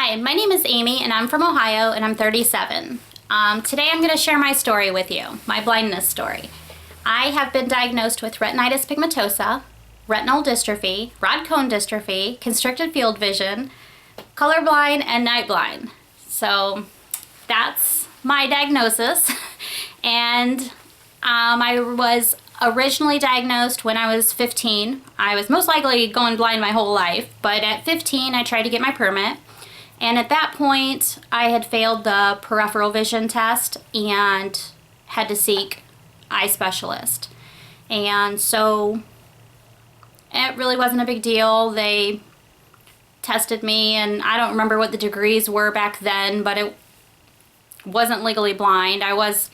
Hi, my name is Amy and I'm from Ohio and I'm 37. Today I'm going to share my story with you, my blindness story. I have been diagnosed with retinitis pigmentosa, retinal dystrophy, rod cone dystrophy, constricted field vision, colorblind, and night blind. So that's my diagnosis. And I was originally diagnosed when I was 15. I was most likely going blind my whole life, but at 15 I tried to get my permit. And at that point, I had failed the peripheral vision test and had to seek eye specialist. And so it really wasn't a big deal. They tested me, and I don't remember what the degrees were back then, but it wasn't legally blind. I was,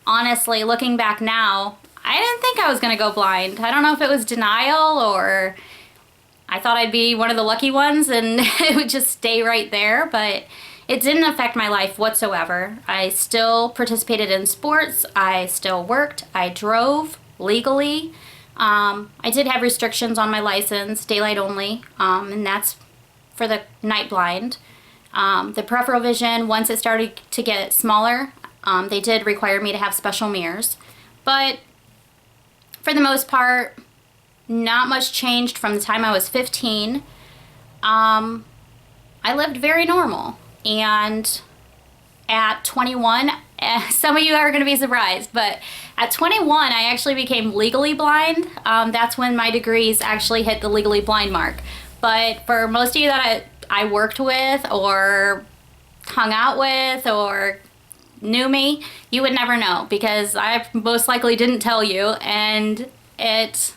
honestly, looking back now, I didn't think I was going to go blind. I don't know if it was denial or I thought I'd be one of the lucky ones and it would just stay right there, but it didn't affect my life whatsoever. I still participated in sports. I still worked. I drove legally. I did have restrictions on my license, daylight only, and that's for the night blind. The peripheral vision, once it started to get smaller, they did require me to have special mirrors, but for the most part, not much changed from the time I was 15. I lived very normal. And at 21, some of you are going to be surprised, but at 21, I actually became legally blind. That's when my degrees actually hit the legally blind mark. But for most of you that I worked with or hung out with or knew me, you would never know because I most likely didn't tell you, and it,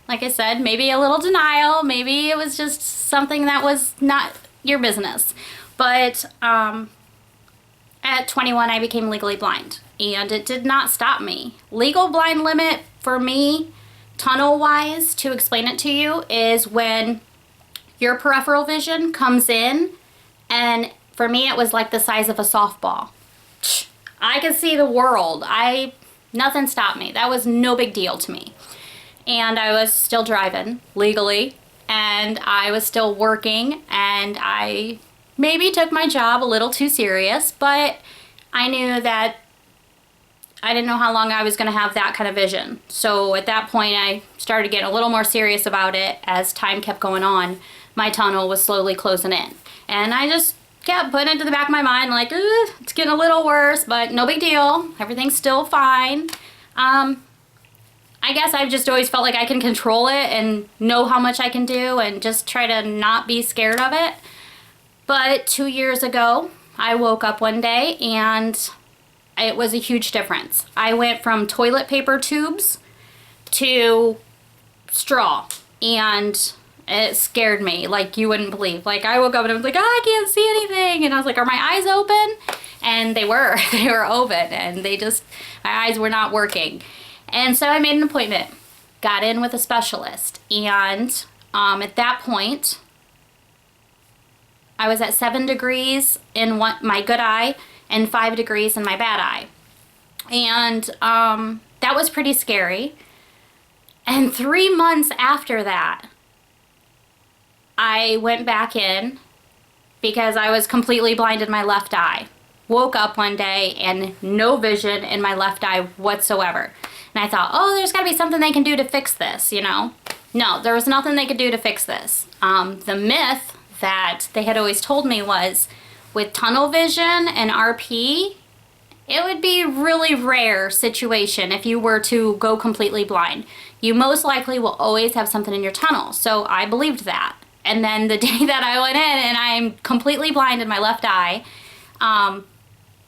like I said, maybe a little denial, maybe it was just something that was not your business. But at 21, I became legally blind, and it did not stop me. Legal blind limit for me, tunnel-wise, to explain it to you, is when your peripheral vision comes in, and for me, it was like the size of a softball. I could see the world. Nothing stopped me. That was no big deal to me. And I was still driving legally, and I was still working, and I maybe took my job a little too serious, but I knew that I didn't know how long I was going to have that kind of vision. So at that point, I started getting a little more serious about it. As time kept going on, my tunnel was slowly closing in, and I just kept putting it to the back of my mind, like, it's getting a little worse, but no big deal. Everything's still fine. I guess I've just always felt like I can control it and know how much I can do and just try to not be scared of it. But 2 years ago, I woke up one day and it was a huge difference. I went from toilet paper tubes to straw, and it scared me like you wouldn't believe. Like, I woke up and I was like, oh, I can't see anything. And I was like, are my eyes open? And they were. They were open, and my eyes were not working. And so I made an appointment, got in with a specialist, and at that point, I was at 7 degrees in my good eye and 5 degrees in my bad eye. And that was pretty scary. And 3 months after that, I went back in because I was completely blind in my left eye. Woke up one day and no vision in my left eye whatsoever. And I thought, oh, there's got to be something they can do to fix this, you know? No, there was nothing they could do to fix this. The myth that they had always told me was with tunnel vision and RP, it would be a really rare situation if you were to go completely blind. You most likely will always have something in your tunnel. So I believed that. And then the day that I went in and I'm completely blind in my left eye,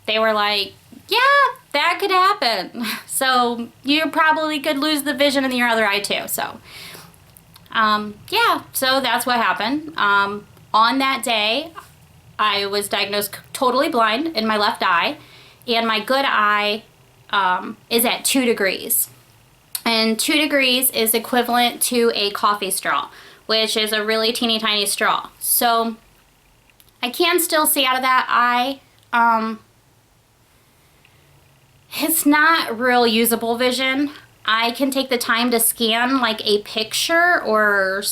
they were like, yeah, that could happen. So you probably could lose the vision in your other eye too. So yeah, so that's what happened. On that day, I was diagnosed totally blind in my left eye, and my good eye is at 2 degrees. And 2 degrees is equivalent to a coffee straw, which is a really teeny tiny straw. So I can still see out of that eye. It's not real usable vision. I can take the time to scan like a picture or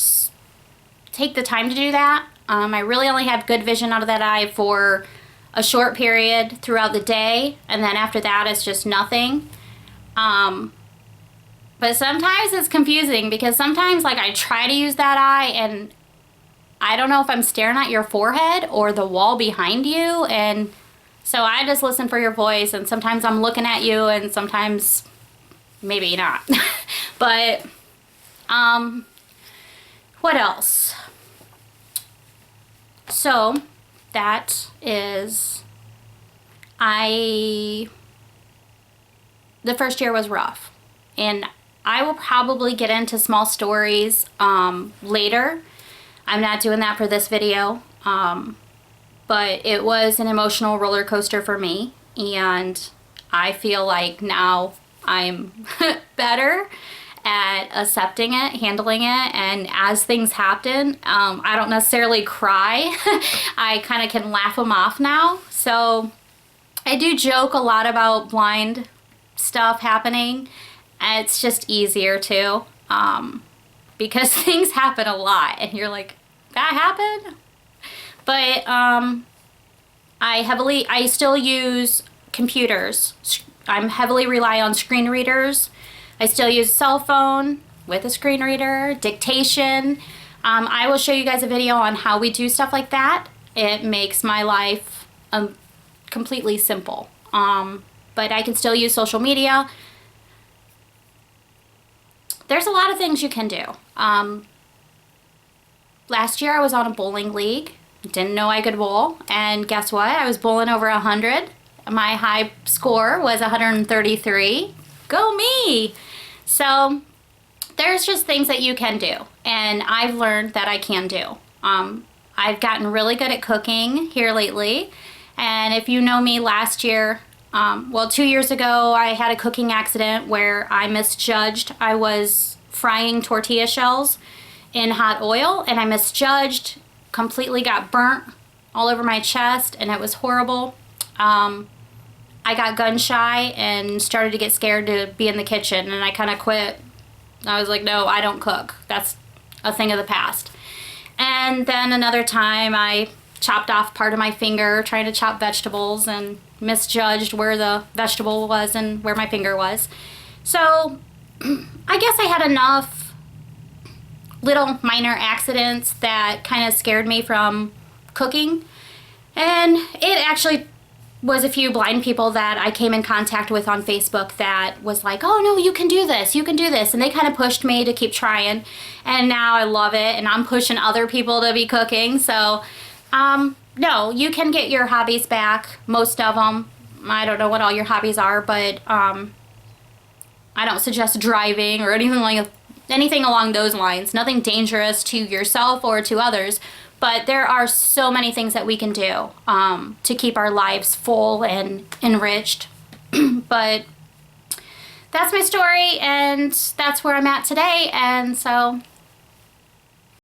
take the time to do that. I really only have good vision out of that eye for a short period throughout the day, and then after that it's just nothing. But sometimes it's confusing because sometimes like I try to use that eye and I don't know if I'm staring at your forehead or the wall behind you, and so I just listen for your voice, and sometimes I'm looking at you and sometimes maybe not. But what else? So that is, the first year was rough, and I will probably get into small stories later. I'm not doing that for this video, but it was an emotional roller coaster for me, and I feel like now I'm better at accepting it, handling it, and as things happen, I don't necessarily cry. I kind of can laugh them off now. So I do joke a lot about blind stuff happening. It's just easier to, because things happen a lot and you're like, that happened? But I still use computers. I'm heavily rely on screen readers. I still use a cell phone with a screen reader, dictation. I will show you guys a video on how we do stuff like that. It makes my life completely simple. But I can still use social media. There's a lot of things you can do. Last year I was on a bowling league. Didn't know I could bowl, and guess what? I was bowling over 100. My high score was 133. Go me! So there's just things that you can do, and I've learned that I can do. I've gotten really good at cooking here lately, and if you know me last year, well, 2 years ago, I had a cooking accident where I misjudged. I was frying tortilla shells in hot oil, and I misjudged, completely got burnt all over my chest, and it was horrible. I got gun shy and started to get scared to be in the kitchen, and I kind of quit. I was like, no, I don't cook. That's a thing of the past. And then another time I chopped off part of my finger trying to chop vegetables and misjudged where the vegetable was and where my finger was. So I guess I had enough little minor accidents that kind of scared me from cooking. And it actually was a few blind people that I came in contact with on Facebook that was like, oh no, you can do this, you can do this. And they kind of pushed me to keep trying. And now I love it, and I'm pushing other people to be cooking. So, no, you can get your hobbies back, most of them. I don't know what all your hobbies are, but I don't suggest driving or anything along those lines. Nothing dangerous to yourself or to others. But there are so many things that we can do to keep our lives full and enriched. But that's my story, and that's where I'm at today. And so